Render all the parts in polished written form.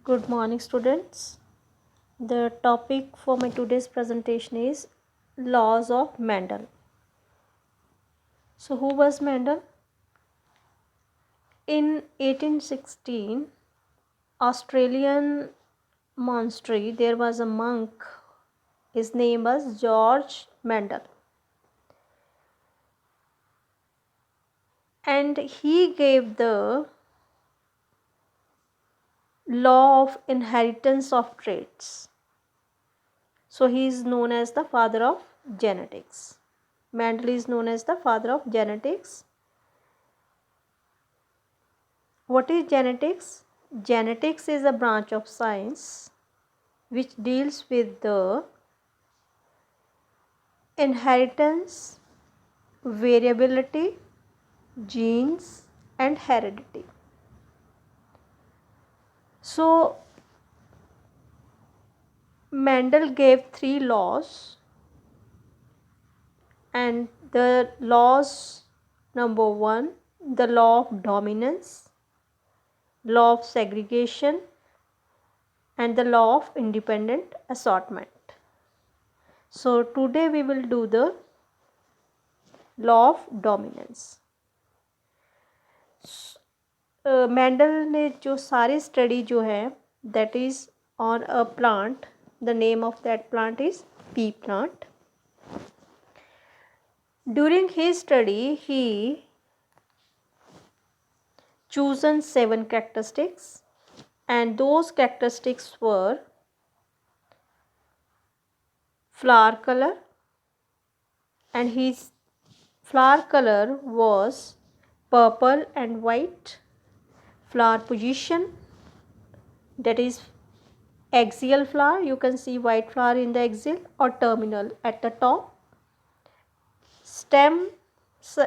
Good morning, students. The topic for my today's presentation is laws of Mendel. So, who was Mendel? In 1816, Australian monastery, there was a monk. His name was George Mendel, and he gave the law of inheritance of traits. So, he is known as the father of genetics. Mendel is known as the father of genetics. What is genetics? Genetics is a branch of science which deals with the inheritance, variability, genes, and heredity. So, Mendel gave 3 laws, and the laws: number 1, the law of dominance, law of segregation, and the law of independent assortment. So, today we will do the law of dominance. Mendel ने जो सारी study जो है that is on a plant. The name of that plant is P plant. During he study he chosen 7 characteristics, and those characteristics were flower color, and his flower color was purple and white. Flower position, that is axial flower, you can see white flower in the axial or terminal at the top. Stem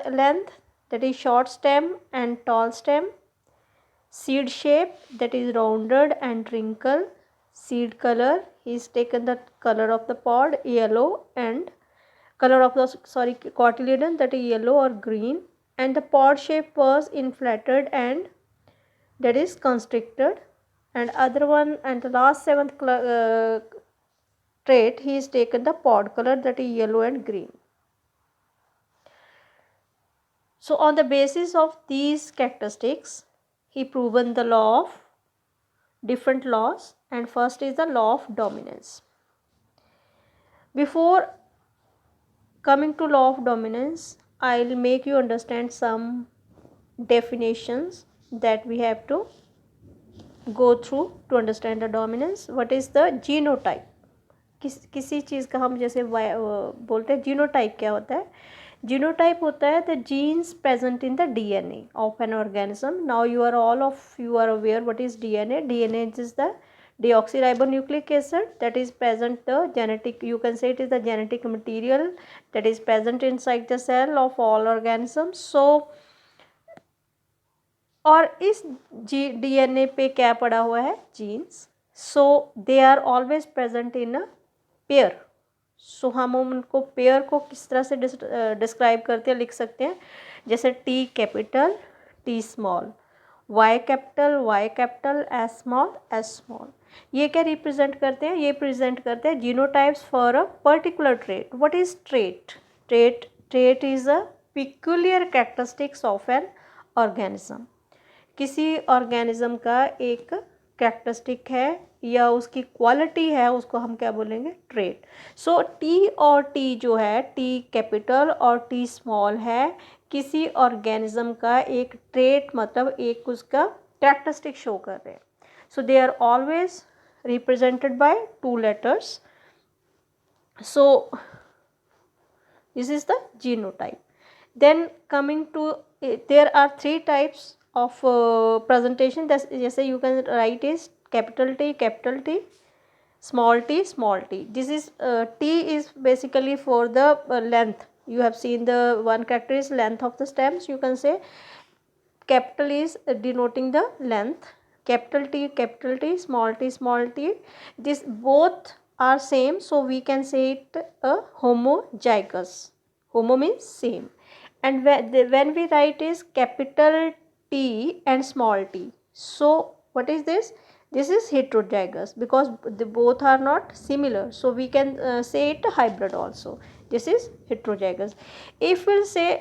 length, that is short stem and tall stem. Seed shape, that is rounded and wrinkled. Seed color, he is taken the color of the pod yellow, and color of the cotyledon, that is yellow or green, and the pod shape was inflated and that is constricted. And other one, and the last 7th trait, he is taken the pod color, that is yellow and green. So on the basis of these characteristics, he proven the law of different laws, and first is the law of dominance. Before coming to law of dominance, I will make you understand some definitions that we have to go through to understand the dominance. What is the genotype? किसी चीज़ का हम जैसे बोलते हैं genotype. क्या होता है? Genotype होता है the genes present in the DNA of an organism. Now you are all of you are aware what is DNA. DNA is the deoxyribonucleic acid that is present the genetic, you can say it is the genetic material that is present inside the cell of all organisms. So और इस DNA पे क्या पड़ा हुआ है? Genes. So they are always present in a pair. So हम उनको pair को किस तरह से डिस्क्राइब करते हैं, लिख सकते हैं जैसे T capital T small, Y capital S small. ये क्या रिप्रेजेंट करते हैं? ये प्रेजेंट करते हैं genotypes for a particular trait. What is trait? Trait is a peculiar characteristics of an organism. किसी ऑर्गेनिज्म का एक कैरेक्टरिस्टिक है या उसकी क्वालिटी है, उसको हम क्या बोलेंगे? ट्रेट. सो टी और टी जो है, टी कैपिटल और टी स्मॉल है, किसी ऑर्गेनिज्म का एक ट्रेट, मतलब एक उसका कैरेक्टरिस्टिक शो कर रहे हैं. So they are always represented by 2 letters. So this is the genotype. Then coming to there are 3 types of presentation. जैसे you can write is capital T, small t. This is T is basically for the length. You have seen the one character is length of the stems. You can say capital is denoting the length. Capital T, small t. This both are same, so we can say it a homozygous. Homo means same. And when we write is capital T and small t. So what is this? This is heterozygous because the both are not similar, so we can say it hybrid also. This is heterozygous. If we'll say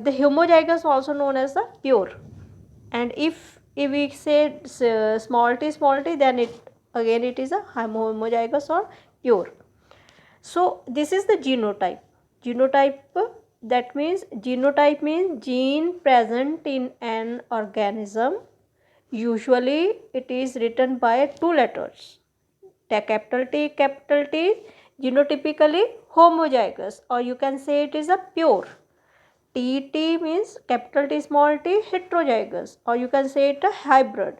the homozygous, also known as the pure, and if we say small t, then it again it is a homozygous or pure. So this is the genotype. Genotype, that means genotype means gene present in an organism. Usually it is written by two letters, capital T, genotypically homozygous, or you can say it is a pure. TT means capital T small t, heterozygous, or you can say it a hybrid.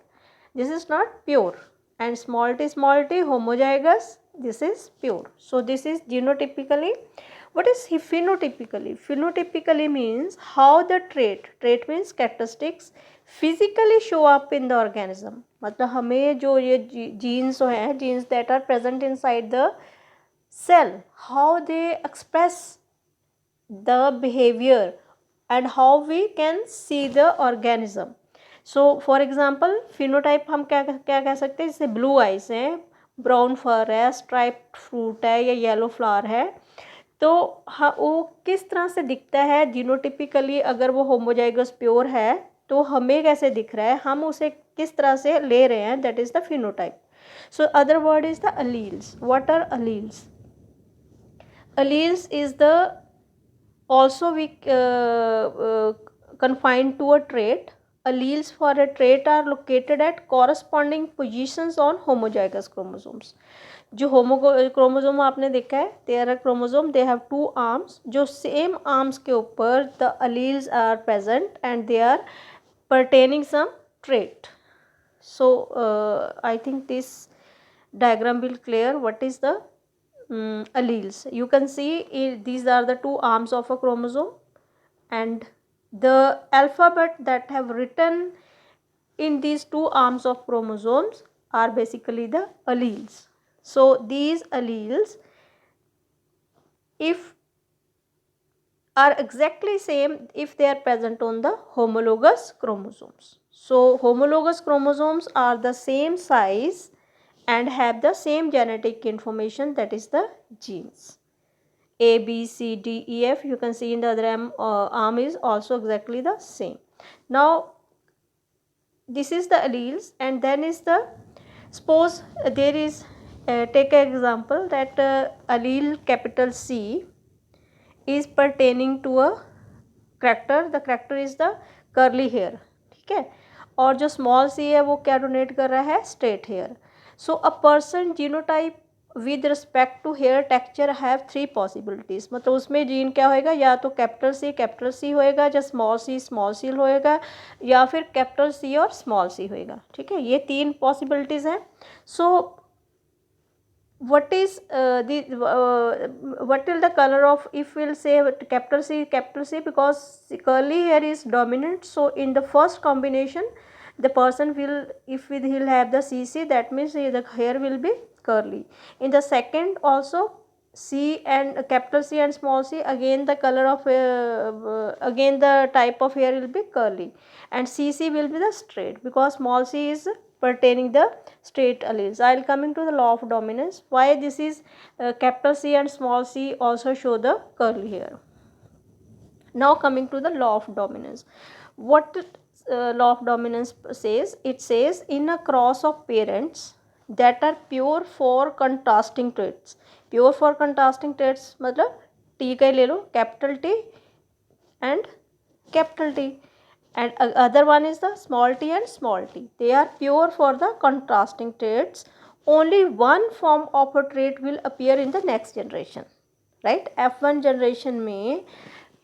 This is not pure. And small t homozygous, this is pure. So this is genotypically. What is phenotypically? Phenotypically means how the trait means characteristics physically show up in the organism. मतलब हमें जो ये genes हैं, genes that are present inside the cell, how they express the behavior and how we can see the organism. So for example, phenotype हम क्या क्या कह सकते हैं, जैसे blue eyes हैं, ब्राउन फर है, स्ट्राइप्ड फ्रूट है या येलो फ्लावर है, तो हाँ वो किस तरह से दिखता है जीनोटिपिकली. अगर वो होमोजाइगस प्योर है तो हमें कैसे दिख रहा है, हम उसे किस तरह से ले रहे हैं, that is the phenotype. So other word is the alleles. What are alleles? Alleles is the also we confined to a trait. Alleles for a trait are located at corresponding positions on homozygous chromosomes. जो होमो chromosome आपने देखा है, there are chromosome, they have two arms, जो same arms के ऊपर the alleles are present and they are pertaining some trait. So I think this diagram will clear what is the alleles. You can see these are the two arms of a chromosome, and the alphabet that have written in these two arms of chromosomes are basically the alleles. So these alleles, if are exactly same if they are present on the homologous chromosomes. So homologous chromosomes are the same size and have the same genetic information, that is the genes. A, B, C, D, E, F, you can see in the other arm is also exactly the same. Now this is the alleles, and then is the, suppose there is take an example that allele capital C is pertaining to a character, the character is the curly hair, ठीक है, और जो small c है वो क्या donate कर रहा है, straight hair. So a person genotype with respect to hair texture have three possibilities. मतलब उसमें जीन क्या होएगा, या तो कैपिटल सी होएगा, या स्मॉल सी होएगा, या फिर कैपिटल सी और स्मॉल सी होएगा, ठीक है, ये तीन पॉसिबिलिटीज़ हैं. सो what is what will the color of, if we'll say capital C, because curly hair is dominant, so in the first combination the person will, if he'll have the CC, that means the hair will be curly. In the second also C and capital C and small c, again the color of again the type of hair will be curly, and CC will be the straight because small c is pertaining the straight alleles. I will coming to the law of dominance, why this is capital C and small c also show the curly hair. Now coming to the law of dominance, what law of dominance says, it says in a cross of parents that are pure for contrasting traits. Pure for contrasting traits मतलब T का ही ले लो, capital T and capital T, and other one is the small t and small t. They are pure for the contrasting traits. Only one form of a trait will appear in the next generation, right? F1 generation में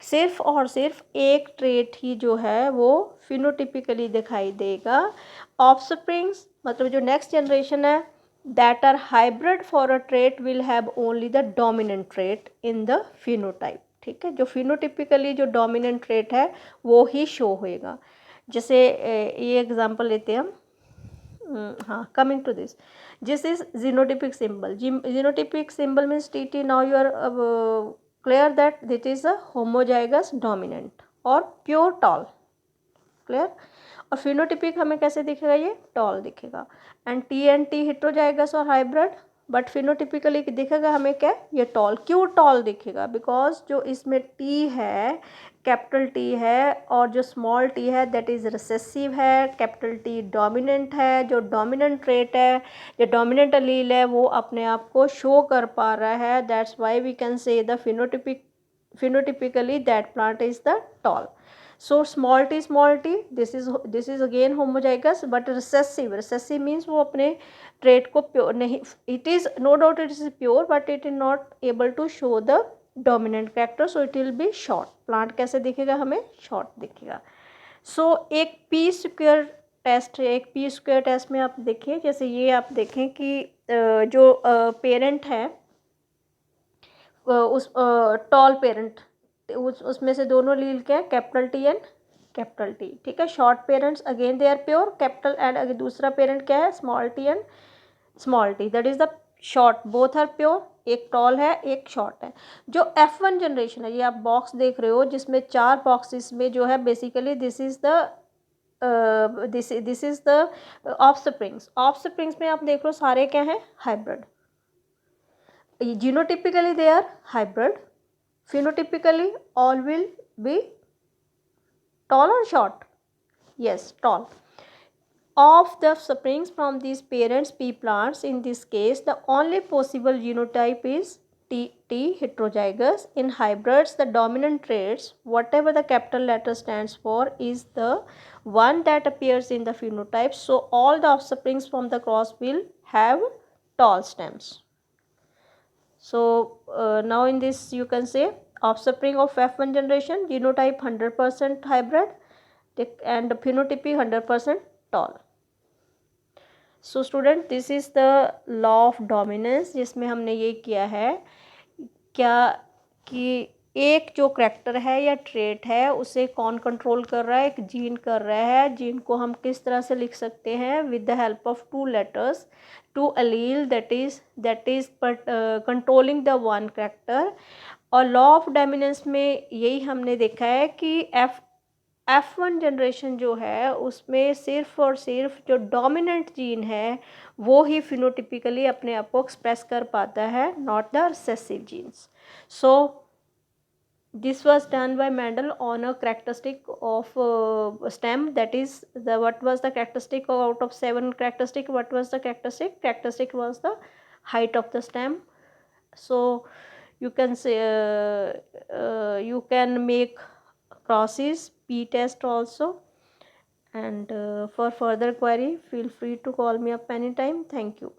सिर्फ और सिर्फ एक trait ही जो है वो phenotypically दिखाई देगा. ऑफस्प्रिंग्स मतलब जो नेक्स्ट जनरेशन है, that are hybrid for a trait will have only the dominant trait in the phenotype, ठीक है, जो फिनोटिपिकली जो डोमिनेंट ट्रेट है वो ही शो होएगा. जैसे ये एग्जांपल लेते हैं हम, हाँ, coming to this is genotypic symbol. Genotypic symbol means T. Now you are clear that this is a homozygous dominant or pure tall, clear. और फिनोटिपिक हमें कैसे दिखेगा, ये टॉल दिखेगा। एंड टी हेटेरोजाइगस और हाइब्रिड, बट फिनोटिपिकली दिखेगा हमें क्या, ये टॉल। क्यों टॉल दिखेगा, बिकॉज जो इसमें टी है, कैपिटल टी है, और जो स्मॉल टी है दैट इज़ रिसेसिव है, कैपिटल टी डोमिनेंट है। जो डोमिनेंट ट्रेट है, जो डोमिनेंट अलील है, वो अपने आप को शो कर पा रहा है। That's why we can say the phenotypically that plant is the tall. So small t, this is again homozygous but recessive means वो अपने trait को pure नहीं, it is no doubt it is pure but it is not able to show the dominant character, so it will be short. plant कैसे दिखेगा, हमें short दिखेगा. so एक p square test है, एक p स्क्वायर टेस्ट में आप देखिए, जैसे ये आप देखें कि जो पेरेंट है उस टॉल पेरेंट, उसमें से दोनों लील क्या है, capital T and capital T, ठीक है. Short parents again they are pure, capital and again दूसरा पेरेंट क्या है, small T and small T, that is the short, both are pure. एक टॉल है, एक शॉर्ट है. जो F1 जनरेशन है, ये आप बॉक्स देख रहे हो जिसमें 4 बॉक्सेस में जो है basically this is the offsprings में आप देख रहे हो सारे क्या हैं, hybrid. Genotypically they are hybrid. Phenotypically all will be tall or short? Yes, tall. Of the springs from these parents pea plants, in this case the only possible genotype is T heterozygous. In hybrids the dominant traits, whatever the capital letter stands for, is the one that appears in the phenotype. So all the offsprings from the cross will have tall stems. So now in this you can say offspring of F1 generation, genotype 100% hybrid and phenotype 100% tall. So student, this is the law of dominance, जिसमें हमने ये किया है क्या कि एक जो character है या ट्रेट है उसे कौन कंट्रोल कर रहा है, एक जीन कर रहा है. जीन को हम किस तरह से लिख सकते हैं, with the help of 2 letters, 2 allele that is controlling the one character. और लॉ ऑफ डोमिनेंस में यही हमने देखा है कि F1 जनरेशन जो है उसमें सिर्फ और सिर्फ जो डोमिनेंट जीन है वो ही फिनोटिपिकली अपने आप को एक्सप्रेस कर पाता है, not the recessive genes. So this was done by Mendel on a characteristic of stem, that is what was the characteristic out of 7 characteristic, what was the characteristic was the height of the stem. So you can say you can make crosses, p test also, and for further query feel free to call me up anytime. Thank you.